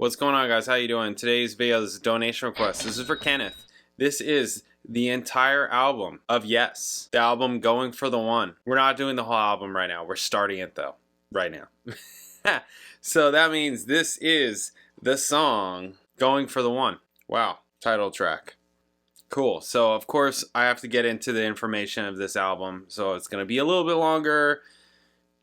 What's going on, guys? How you doing? Today's video is a donation request. This is for Kenneth. This is the entire album of Yes. The album Going for the One. We're not doing the whole album right now. We're starting it though. Right now. So that means this is the song Going for the One. Wow. Title track. Cool. So of course I have to get into the information of this album. So it's going to be a little bit longer.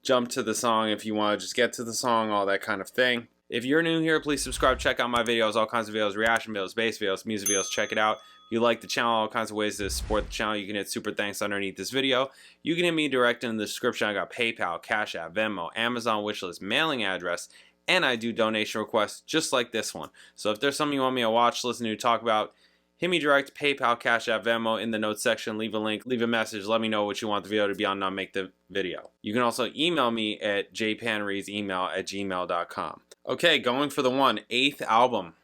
Jump to the song if you want to just get to the song, all that kind of thing. If you're new here, please subscribe, check out my videos, all kinds of videos, reaction videos, bass videos, music videos, check it out. If you like the channel, all kinds of ways to support the channel, you can hit super thanks underneath this video. You can hit me direct in the description. I got PayPal, Cash App, Venmo, Amazon wishlist, mailing address, and I do donation requests just like this one. So if there's something you want me to watch, listen to, talk about, hit me direct, PayPal, Cash App, Venmo in the notes section. Leave a link, leave a message. Let me know what you want the video to be on and I'll make the video. You can also email me at jpanreedsemail@gmail.com. Okay, Going for the One, 8th album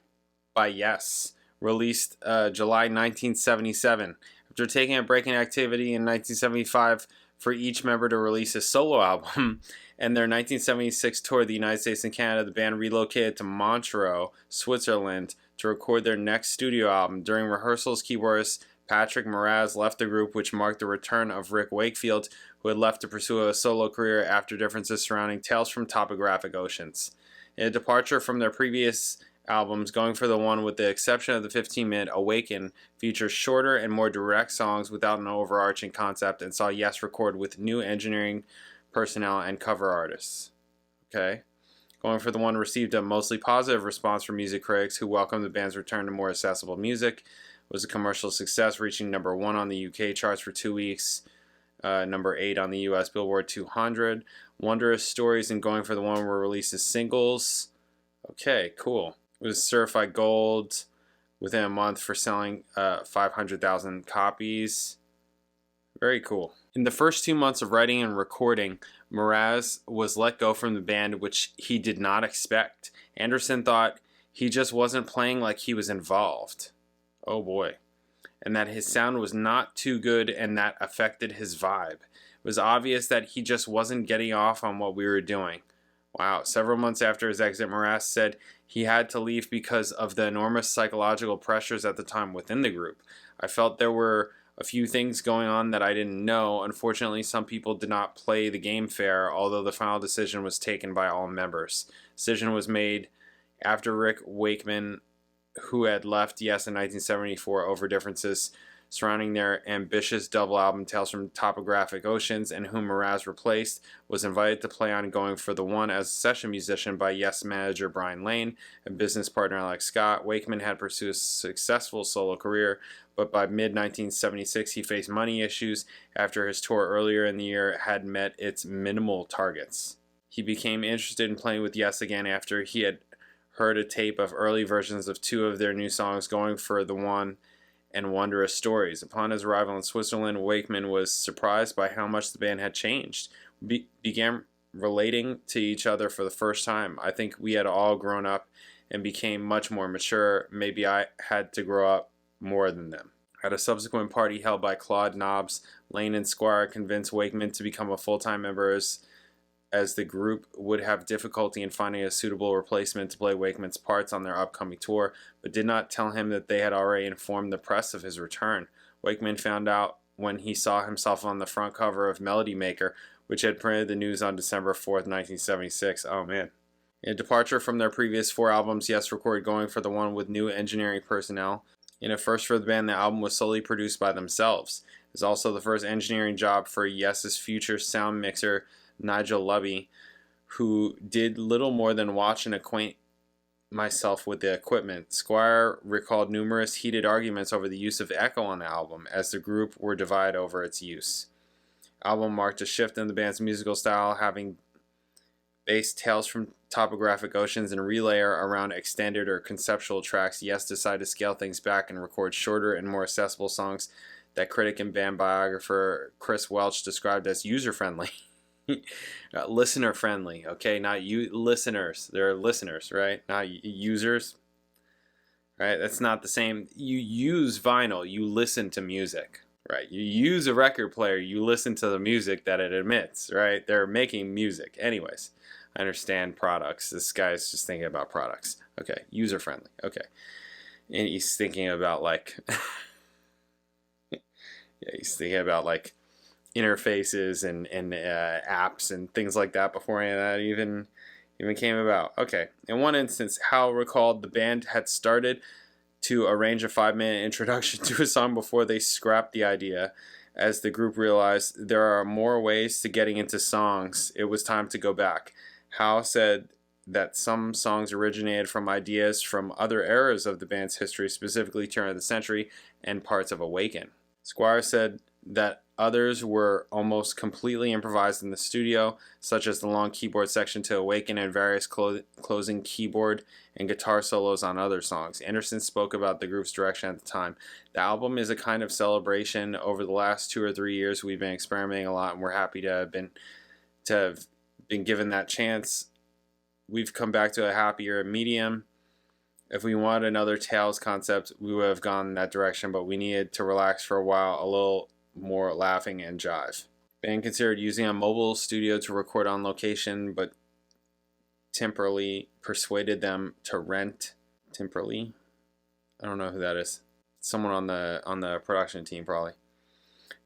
by Yes, released July 1977. After taking a break in activity in 1975 for each member to release a solo album and their 1976 tour of the United States and Canada, the band relocated to Montreux, Switzerland to record their next studio album. During rehearsals, keyboardist Patrick Moraz left the group, which marked the return of Rick Wakefield, who had left to pursue a solo career after differences surrounding Tales from Topographic Oceans. In a departure from their previous albums, Going for the One, with the exception of the 15-minute Awaken, features shorter and more direct songs without an overarching concept, and saw Yes record with new engineering personnel and cover artists. Okay. Going for the One received a mostly positive response from music critics, who welcomed the band's return to more accessible music. It was a commercial success, reaching #1 on the UK charts for 2 weeks, #8 on the US Billboard 200. Wondrous Stories and Going for the One were released as singles. Okay, cool. It was certified gold within a month for selling 500,000 copies. Very cool. In the first 2 months of writing and recording, Moraz was let go from the band, which he did not expect. Anderson thought he just wasn't playing like he was involved. Oh boy. And that his sound was not too good and that affected his vibe. It was obvious that he just wasn't getting off on what we were doing. Wow. Several months after his exit, Moraz said he had to leave because of the enormous psychological pressures at the time within the group. I felt there were a few things going on that I didn't know. Unfortunately, some people did not play the game fair, although the final decision was taken by all members. Decision was made after Rick Wakeman, who had left Yes in 1974 over differences surrounding their ambitious double album Tales from Topographic Oceans, and whom Moraz replaced, was invited to play on Going for the One as a session musician by Yes manager Brian Lane and business partner Alex Scott. Wakeman had pursued a successful solo career, but by mid-1976 he faced money issues after his tour earlier in the year had met its minimal targets. He became interested in playing with Yes again after he had heard a tape of early versions of 2 of their new songs, Going for the One and Wondrous Stories. Upon his arrival in Switzerland, Wakeman was surprised by how much the band had changed. Began relating to each other for the first time. I think we had all grown up and became much more mature. Maybe I had to grow up more than them. At a subsequent party held by Claude Nobbs, Lane and Squire convinced Wakeman to become a full-time member as the group would have difficulty in finding a suitable replacement to play Wakeman's parts on their upcoming tour, but did not tell him that they had already informed the press of his return. Wakeman found out when he saw himself on the front cover of Melody Maker, which had printed the news on December 4th, 1976. Oh man. In a departure from their previous 4 albums, Yes recorded Going for the One with new engineering personnel. In a first for the band, the album was solely produced by themselves. It was also the first engineering job for Yes's future sound mixer, Nigel Lubby, who did little more than watch and acquaint myself with the equipment. Squire recalled numerous heated arguments over the use of echo on the album, as the group were divided over its use. The album marked a shift in the band's musical style, having based Tales from Topographic Oceans and Relayer around extended or conceptual tracks. Yes decided to scale things back and record shorter and more accessible songs that critic and band biographer Chris Welch described as user-friendly. Listener friendly, okay? Not you listeners. They're listeners, right? Not users, right? That's not the same. You use vinyl, you listen to music, right? You use a record player, you listen to the music that it emits, right? They're making music. Anyways, I understand products. This guy's just thinking about products. Okay, user-friendly. Okay. And he's thinking about like, yeah, he's thinking about like interfaces and apps and things like that before any of that even came about. Okay. In one instance, Hal recalled the band had started to arrange a 5-minute introduction to a song before they scrapped the idea. As the group realized there are more ways to getting into songs, it was time to go back. Hal said that some songs originated from ideas from other eras of the band's history, specifically turn of the century and parts of Awaken. Squire said that others were almost completely improvised in the studio, such as the long keyboard section to Awaken and various closing keyboard and guitar solos on other songs. Anderson spoke about the group's direction at the time. The album is a kind of celebration. Over the last 2 or 3 years, we've been experimenting a lot, and we're happy to have been given that chance. We've come back to a happier medium. If we wanted another Tales concept, we would have gone in that direction, but we needed to relax for a while, a little more laughing and jive. Band considered using a mobile studio to record on location, but temporarily persuaded them to rent. Temporarily? I don't know who that is. Someone on the production team probably.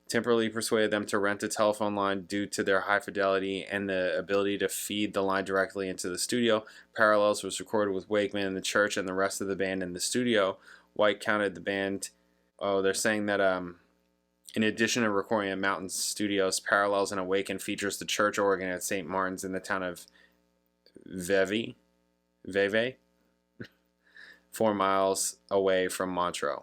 Temporarily persuaded them to rent a telephone line due to their high fidelity and the ability to feed the line directly into the studio. Parallels was recorded with Wakeman in the church and the rest of the band in the studio. White counted the band. Oh, they're saying that in addition to recording at Mountain Studios, Parallels and Awaken features the church organ at St. Martin's in the town of Vevey, 4 miles away from Montreux.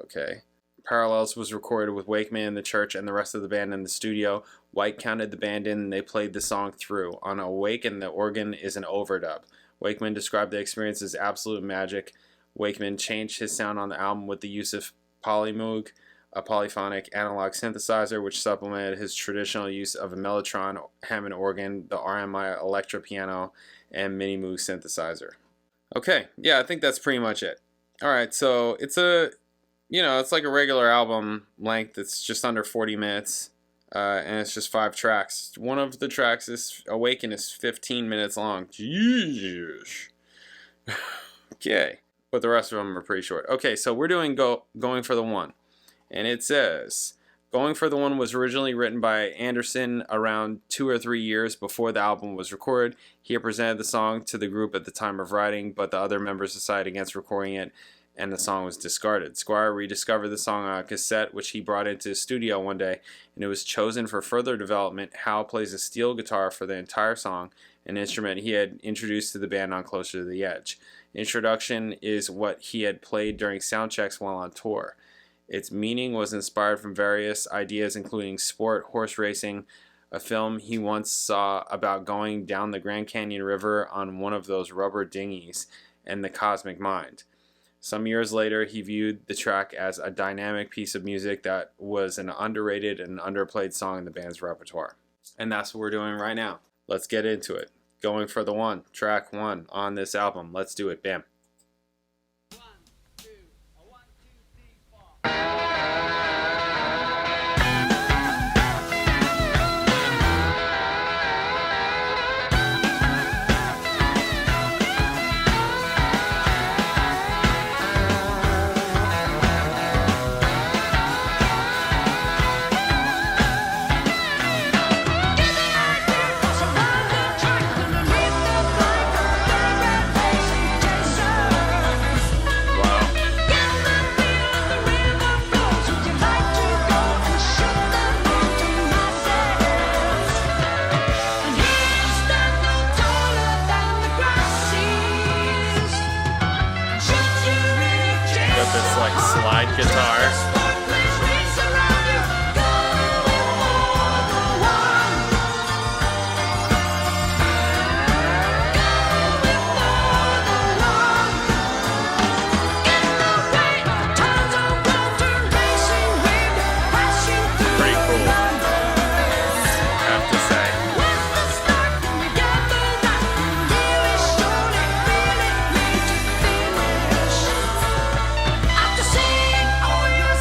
Okay. Parallels was recorded with Wakeman in the church and the rest of the band in the studio. White counted the band in and they played the song through. On Awaken, the organ is an overdub. Wakeman described the experience as absolute magic. Wakeman changed his sound on the album with the use of Polymoog, a polyphonic analog synthesizer, which supplemented his traditional use of a Mellotron Hammond organ, the RMI Electro Piano, and Mini Moog synthesizer. Okay, yeah, I think that's pretty much it. Alright, so it's like a regular album length. It's just under 40 minutes, and it's just 5 tracks. One of the tracks is Awaken is 15 minutes long. Jeez. Okay, but the rest of them are pretty short. Okay, so we're doing Going for the One, and it says Going for the One was originally written by Anderson around 2 or 3 years before the album was recorded. He had presented the song to the group at the time of writing, but the other members decided against recording it, and the song was discarded. Squire rediscovered the song on a cassette, which he brought into his studio one day, and it was chosen for further development. Hal plays a steel guitar for the entire song, an instrument he had introduced to the band on Closer to the Edge. Introduction is what he had played during sound checks while on tour. Its meaning was inspired from various ideas, including sport, horse racing, a film he once saw about going down the Grand Canyon River on one of those rubber dinghies, and the cosmic mind. Some years later, he viewed the track as a dynamic piece of music that was an underrated and underplayed song in the band's repertoire. And that's what we're doing right now. Let's get into it. Going for the One, track 1 on this album. Let's do it. Bam. 1, 2, 1, 2, 3, 4. Slide guitar. After seeing all your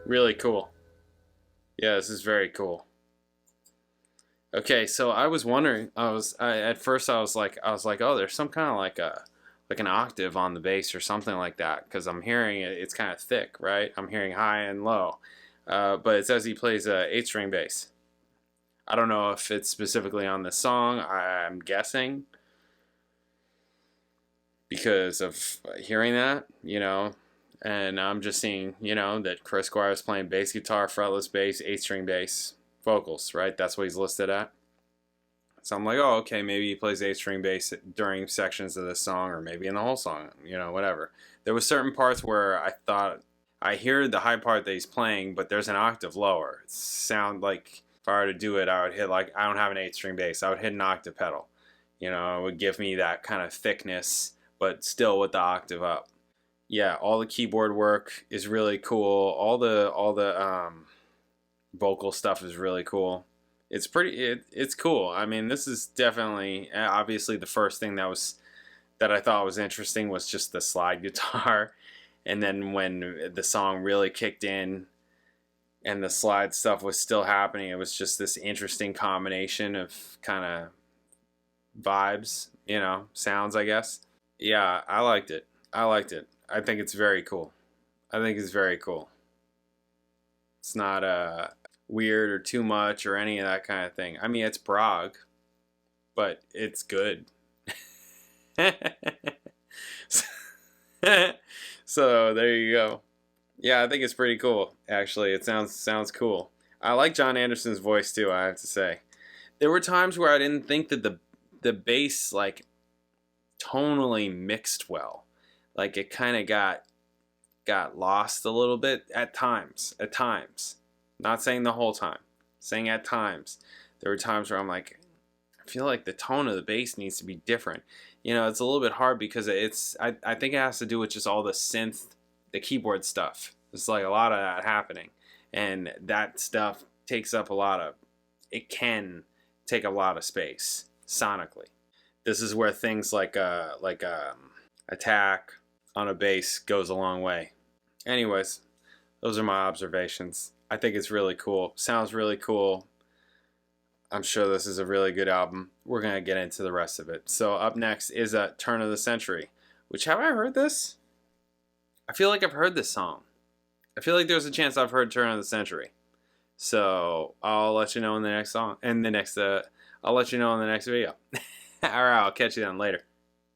Really cool. Yeah, this is very cool. Okay, so I was wondering. At first I was like, oh, there's some kind of like an octave on the bass or something like that, because I'm hearing it. It's kind of thick, right? I'm hearing high and low, but it says he plays a 8-string bass. I don't know if it's specifically on this song. I'm guessing because of hearing that, and I'm just seeing, that Chris Squire is playing bass guitar, fretless bass, 8-string bass, vocals, right? That's what he's listed at. So I'm like, oh, okay, maybe he plays 8-string bass during sections of this song, or maybe in the whole song, whatever. There was certain parts where I thought I hear the high part that he's playing, but there's an octave lower. It sound like if I were to do it, I would hit I don't have an 8-string bass. I would hit an octave pedal. It would give me that kind of thickness, but still with the octave up. Yeah, all the keyboard work is really cool. All the vocal stuff is really cool. It's it's cool. I mean, this is definitely, obviously the first thing that I thought was interesting was just the slide guitar. And then when the song really kicked in and the slide stuff was still happening, it was just this interesting combination of kind of vibes, sounds, I guess. Yeah, I liked it. I think it's very cool. It's not weird or too much or any of that kind of thing. I mean, it's prog, but it's good. So there you go. Yeah, I think it's pretty cool. Actually, it sounds cool. I like John Anderson's voice too, I have to say. There were times where I didn't think that the bass tonally mixed well. It kind of got lost a little bit at times. Not saying the whole time. Saying at times. There were times where I'm like, I feel like the tone of the bass needs to be different. It's a little bit hard because I think it has to do with just all the synth, the keyboard stuff. There's a lot of that happening. And that stuff takes up it can take a lot of space sonically. This is where things like attack on a bass goes a long way. Anyways, those are my observations. I think it's really cool. Sounds really cool. I'm sure this is a really good album. We're going to get into the rest of it. So up next is a Turn of the Century, which, have I heard this? I feel like I've heard this song. I feel like there's a chance I've heard Turn of the Century. So I'll let you know in the next song. I'll let you know in the next video. All right, I'll catch you then later.